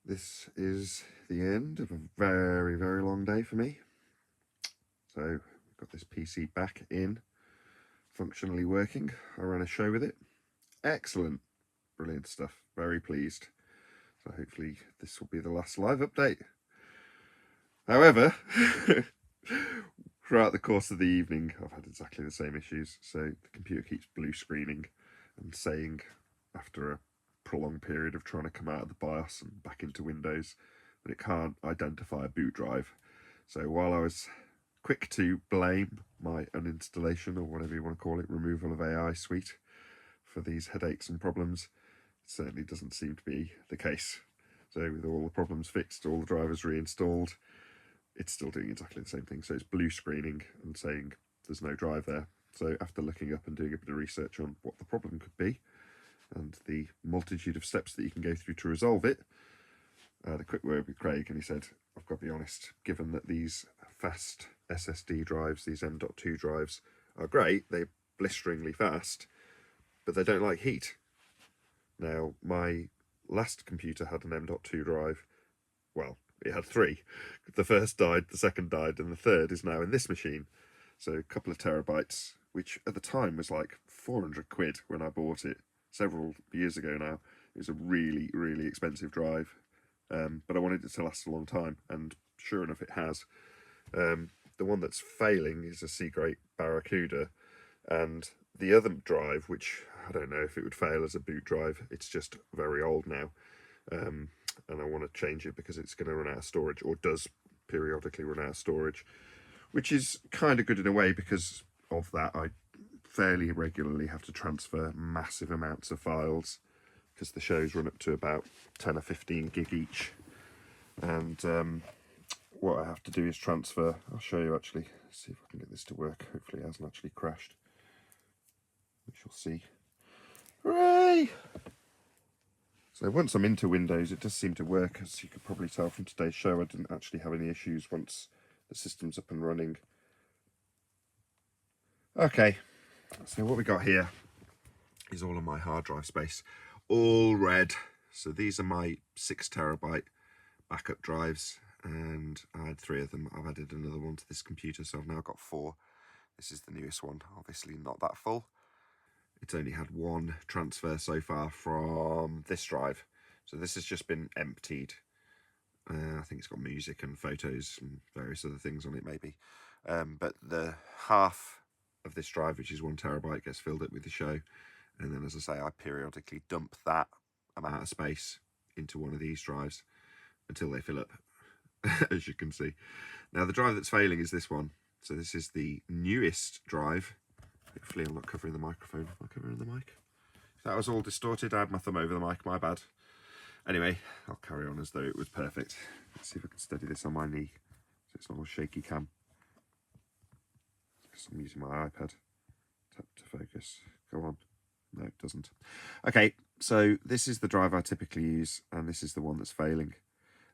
This is the end of a very, very long day for me. So I've got this PC back in, functionally working. I ran a show with it. Excellent. Brilliant stuff. Very pleased. So hopefully this will be the last live update. However, throughout the course of the evening, I've had exactly the same issues. So the computer keeps blue screening and saying, after a prolonged period of trying to come out of the BIOS and back into Windows, that it can't identify a boot drive. So while I was quick to blame my uninstallation, or whatever you want to call it, removal of AI suite for these headaches and problems, it certainly doesn't seem to be the case. So with all the problems fixed, all the drivers reinstalled, it's still doing exactly the same thing. So it's blue screening and saying there's no drive there. So after looking up and doing a bit of research on what the problem could be and the multitude of steps that you can go through to resolve it, I had a quick word with Craig, and he said, I've got to be honest, given that these fast SSD drives, these M.2 drives, are great, they're blisteringly fast, but they don't like heat. Now, my last computer had an M.2 drive. Well, it had three. The first died, the second died, and the third is now in this machine. So a couple of terabytes, which at the time was like 400 quid when I bought it several years ago now. It was a really, really expensive drive. But I wanted it to last a long time, and sure enough it has. The one that's failing is a Seagate Barracuda, and the other drive, which I don't know if it would fail as a boot drive, it's just very old now, and I want to change it because it's going to run out of storage, or does periodically run out of storage, which is kind of good in a way because of that. I fairly regularly have to transfer massive amounts of files because the shows run up to about 10 or 15 gig each, and what I have to do is transfer. I'll show you actually, see if I can get this to work. Hopefully it hasn't actually crashed. We shall see. Hooray! So once I'm into Windows, it does seem to work. As you could probably tell from today's show, I didn't actually have any issues once the system's up and running. Okay, so what we got here is all of my hard drive space, all red. So these are my 6 terabyte backup drives, and I had 3 of them. I've added another one to this computer, so I've now got 4. This is the newest one, obviously not that full. It's only had 1 transfer so far from this drive, so this has just been emptied. I think it's got music and photos and various other things on it maybe, but the half of this drive, which is 1 terabyte, gets filled up with the show, and then, as I say, I periodically dump that amount of space into one of these drives until they fill up, as you can see. Now the drive that's failing is this one. So this is the newest drive. Hopefully I'm not covering the microphone. Am I covering the mic? If that was all distorted, I had my thumb over the mic, my bad. Anyway, I'll carry on as though it was perfect. Let's see if I can steady this on my knee so it's not a shaky cam. Because I'm using my iPad. Tap to focus. Go on. No, it doesn't. Okay, so this is the drive I typically use, and this is the one that's failing.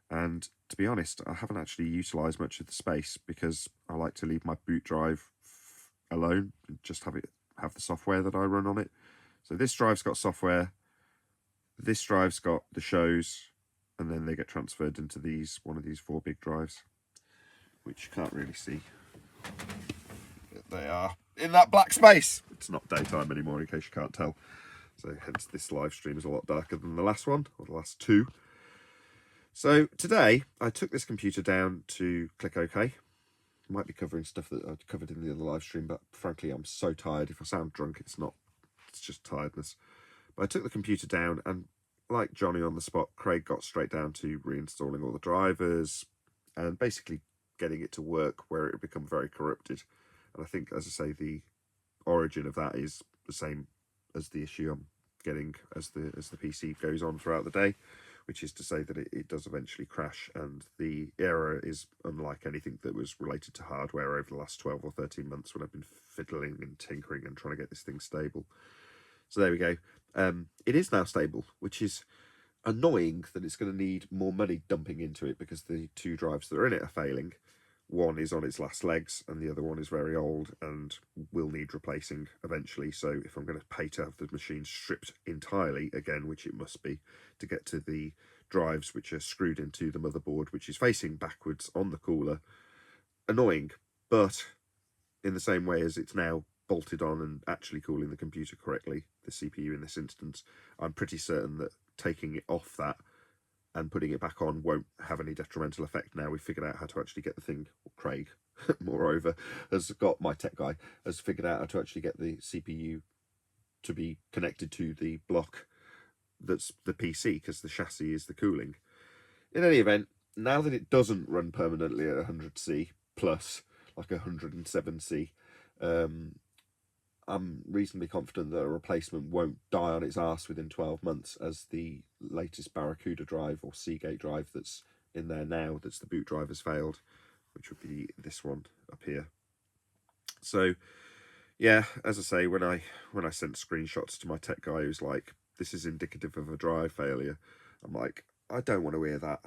And to be honest, I haven't actually utilised much of the space because I like to leave my boot drive alone and just have the software that I run on it. So this drive's got software, this drive's got the shows, and then they get transferred into one of these 4 big drives, which you can't really see. They are in that black space. It's not daytime anymore, in case you can't tell. So hence this live stream is a lot darker than the last one, or the last 2. So today I took this computer down to click OK. Might be covering stuff that I covered in the other live stream, but frankly I'm so tired. If I sound drunk, it's not, it's just tiredness. But I took the computer down, and like Johnny on the spot, Craig got straight down to reinstalling all the drivers and basically getting it to work where it had become very corrupted. And I think, as I say, the origin of that is the same as the issue I'm getting as the PC goes on throughout the day, which is to say that it does eventually crash, and the error is unlike anything that was related to hardware over the last 12 or 13 months when I've been fiddling and tinkering and trying to get this thing stable. So there we go. It is now stable, which is annoying that it's going to need more money dumping into it because the 2 drives that are in it are failing. One is on its last legs and the other one is very old and will need replacing eventually. So if I'm going to pay to have the machine stripped entirely again, which it must be, to get to the drives which are screwed into the motherboard, which is facing backwards on the cooler. Annoying, but in the same way as it's now bolted on and actually cooling the computer correctly, the CPU in this instance, I'm pretty certain that taking it off that and putting it back on won't have any detrimental effect. Now we've figured out how to actually get the thing, or Craig, moreover, my tech guy, has figured out how to actually get the CPU to be connected to the block that's the PC, because the chassis is the cooling. In any event, now that it doesn't run permanently at 100C plus, like 107C, I'm reasonably confident that a replacement won't die on its arse within 12 months, as the latest Barracuda drive or Seagate drive that's in there now, that's the boot drive, has failed, which would be this one up here. So yeah, as I say, when I sent screenshots to my tech guy who's like, this is indicative of a drive failure, I'm like, I don't want to hear that.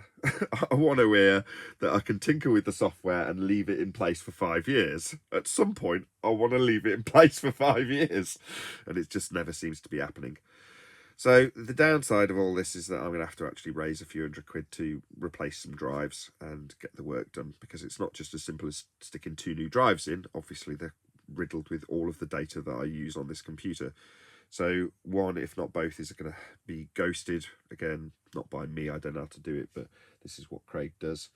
I want to hear that I can tinker with the software and leave it in place for 5 years. At some point, I want to leave it in place for 5 years. And it just never seems to be happening. So the downside of all this is that I'm going to have to actually raise a few £100 to replace some drives and get the work done, because it's not just as simple as sticking 2 new drives in. Obviously, they're riddled with all of the data that I use on this computer. So one, if not both, is going to be ghosted. Again, not by me, I don't know how to do it, but this is what Craig does.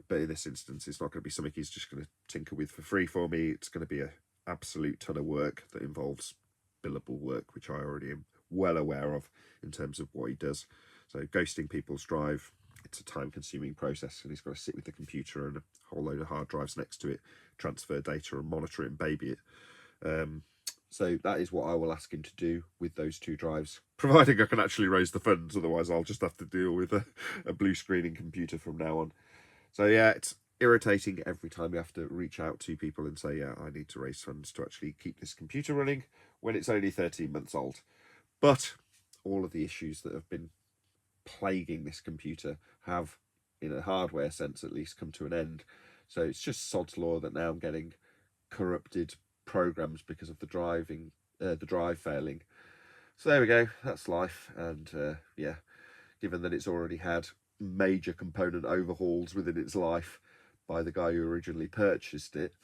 But in this instance, it's not going to be something he's just going to tinker with for free for me. It's going to be an absolute ton of work that involves billable work, which I already am well aware of in terms of what he does. So ghosting people's drive, it's a time-consuming process, and he's got to sit with the computer and a whole load of hard drives next to it, transfer data and monitor it and baby it. So that is what I will ask him to do with those 2 drives, providing I can actually raise the funds. Otherwise, I'll just have to deal with a blue screening computer from now on. So yeah, it's irritating every time you have to reach out to people and say, yeah, I need to raise funds to actually keep this computer running when it's only 13 months old. But all of the issues that have been plaguing this computer have, in a hardware sense at least, come to an end. So it's just sod's law that now I'm getting corrupted programs because of the drive failing. So there we go, that's life. And yeah, given that it's already had major component overhauls within its life by the guy who originally purchased it,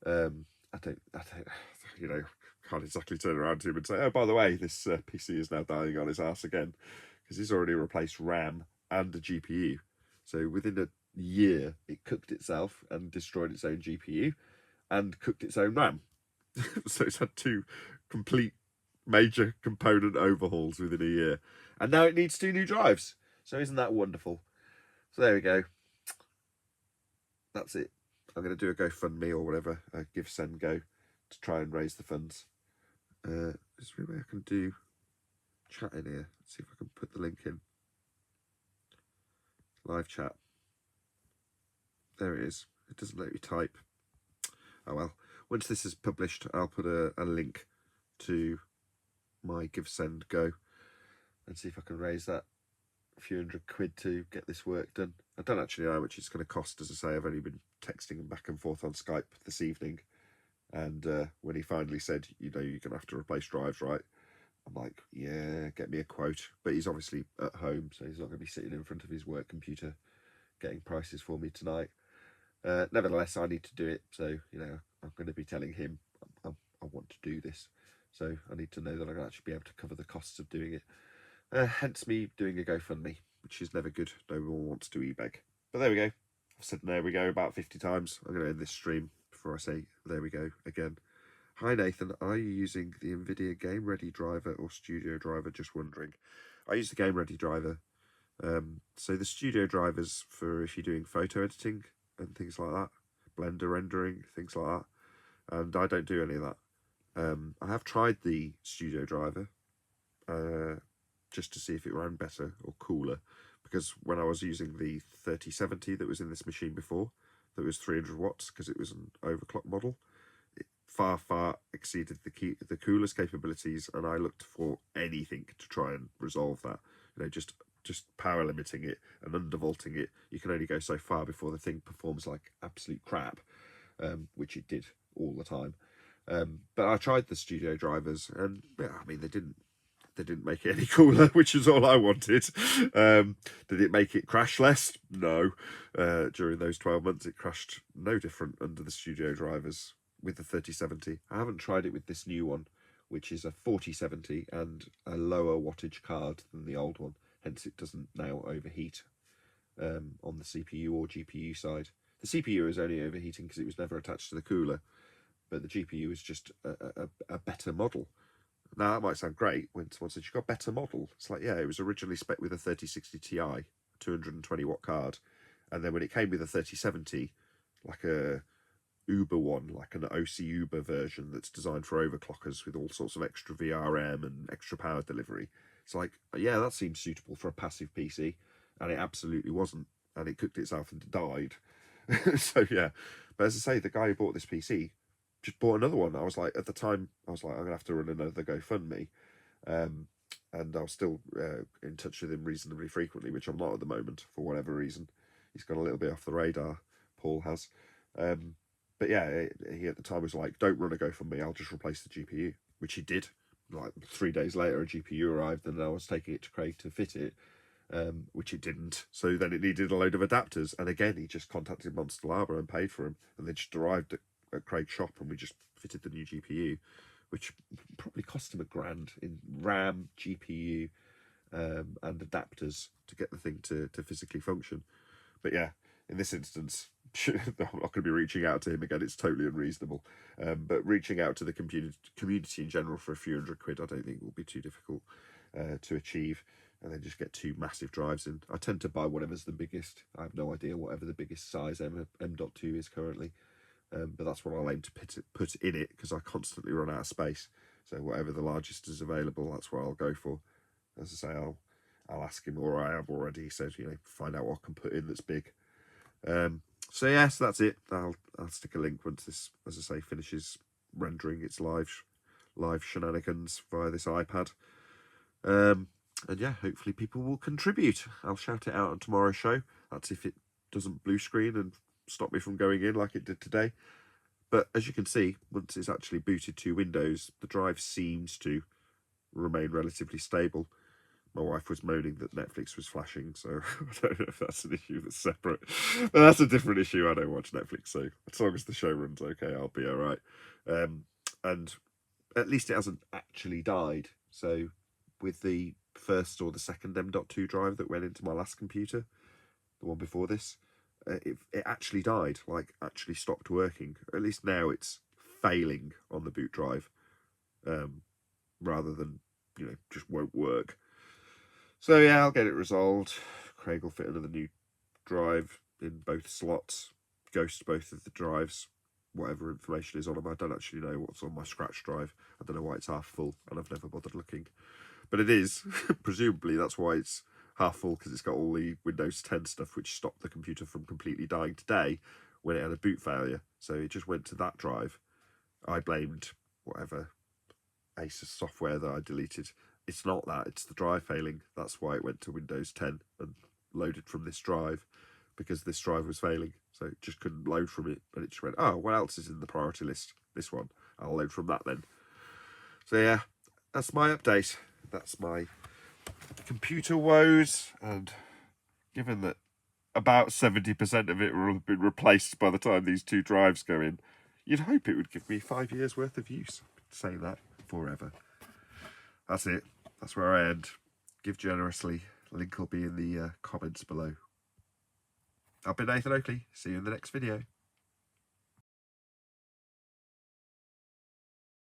I don't you know, can't exactly turn around to him and say, oh, by the way, this PC is now dying on its ass again, because he's already replaced RAM and a GPU. So within a year it cooked itself and destroyed its own GPU and cooked its own RAM. So it's had 2 complete major component overhauls within a year, and now it needs 2 new drives. So isn't that wonderful? So there we go. That's it. I'm going to do a GoFundMe or whatever, a give, send, go, to try and raise the funds. Is there a way I can do chat in here? Let's see if I can put the link in. Live chat. There it is. It doesn't let me type. Oh well. Once this is published, I'll put a link to my give, send, go, and see if I can raise that few £100 to get this work done. I don't actually know how much it's going to cost. As I say, I've only been texting him back and forth on Skype this evening, and when he finally said, you know, you're going to have to replace drives, right? I'm like, yeah, get me a quote. But he's obviously at home, so he's not going to be sitting in front of his work computer getting prices for me tonight. Nevertheless, I need to do it, so, you know, I'm going to be telling him I want to do this, so I need to know that I'm going to actually be able to cover the costs of doing it. Hence me doing a GoFundMe, which is never good. No one wants to e-beg. But there we go. I've said there we go about 50 times. I'm going to end this stream before I say there we go again. Hi Nathan, are you using the NVIDIA Game Ready driver or Studio driver? Just wondering. I use the Game Ready driver. So the Studio drivers for if you're doing photo editing and things like that, Blender rendering, things like that. And I don't do any of that. I have tried the Studio driver just to see if it ran better or cooler, because when I was using the 3070 that was in this machine before, that was 300 watts because it was an overclock model, it far exceeded the cooler's capabilities, and I looked for anything to try and resolve that. You know, just power limiting it and undervolting it. You can only go so far before the thing performs like absolute crap, which it did all the time. But I tried the Studio drivers, and yeah, I mean, they they didn't make it any cooler, which is all I wanted. Did it make it crash less? No. During those 12 months, it crashed no different under the studio drivers with the 3070. I haven't tried it with this new one, which is a 4070 and a lower wattage card than the old one. Hence, it doesn't now overheat on the CPU or GPU side. The CPU is only overheating because it was never attached to the cooler, but the GPU is just a better model. Now, that might sound great when someone says you've got a better model. It's like, yeah, it was originally spec with a 3060 Ti, 220 watt card. And then when it came with a 3070, like a Uber one, like an OC Uber version that's designed for overclockers with all sorts of extra VRM and extra power delivery. It's like, yeah, that seems suitable for a passive PC. And it absolutely wasn't. And it cooked itself and died. So, yeah. But as I say, the guy who bought this PC just bought another one. I was like, at the time, I was like, I'm going to have to run another GoFundMe. And I was still in touch with him reasonably frequently, which I'm not at the moment, for whatever reason. He's gone a little bit off the radar, Paul has. But yeah, he at the time was like, don't run a GoFundMe, I'll just replace the GPU, which he did. Like 3 days later, a GPU arrived, and I was taking it to Craig to fit it, which it didn't. So then it needed a load of adapters. And again, he just contacted Monster Lab and paid for them. And they just arrived at Craig's shop, and we just fitted the new GPU, which probably cost him $1,000 in RAM, GPU, and adapters to get the thing to physically function. But yeah, in this instance, I'm not going to be reaching out to him again. It's totally unreasonable. But reaching out to the community in general for a few £100, I don't think will be too difficult to achieve. And then just get 2 massive drives in. I tend to buy whatever's the biggest. I have no idea whatever the biggest size M.2 is currently. But that's what I'll aim to put in it, because I constantly run out of space. So whatever the largest is available, that's what I'll go for. As I say, I'll ask him, or I have already. He says, find out what I can put in that's big. So yes, that's it. I'll stick a link once this, as I say, finishes rendering its live shenanigans via this iPad. And yeah, hopefully people will contribute. I'll shout it out on tomorrow's show. That's if it doesn't blue screen and stop me from going in like it did today. But as you can see, once it's actually booted to Windows, the drive seems to remain relatively stable. My wife was moaning that Netflix was flashing, so I don't know if that's an issue that's separate. But that's a different issue. I don't watch Netflix, so as long as the show runs okay, I'll be all right. And at least it hasn't actually died. So with the first or the second M.2 drive that went into my last computer, the one before this, it actually died, like actually stopped working. At least now it's failing on the boot drive, rather than, just won't work. So yeah, I'll get it resolved. Craig will fit another new drive in both slots, ghost both of the drives, whatever information is on them. I don't actually know what's on my scratch drive. I don't know why it's half full, and I've never bothered looking. But it is. Presumably that's why it's half full, because it's got all the Windows 10 stuff, which stopped the computer from completely dying today when it had a boot failure. So it just went to that drive. I blamed whatever Asus software that I deleted. It's not that, it's the drive failing. That's why it went to Windows 10 and loaded from this drive, because this drive was failing. So it just couldn't load from it. And it just went, oh, what else is in the priority list? This one. I'll load from that then. So yeah, that's my update. That's my computer woes. And given that about 70% of it will have been replaced by the time these 2 drives go in, you'd hope it would give me 5 years worth of use. Say that forever. That's it. That's where I end. Give generously. Link will be in the comments below. I've been Nathan Oakley. See you in the next video.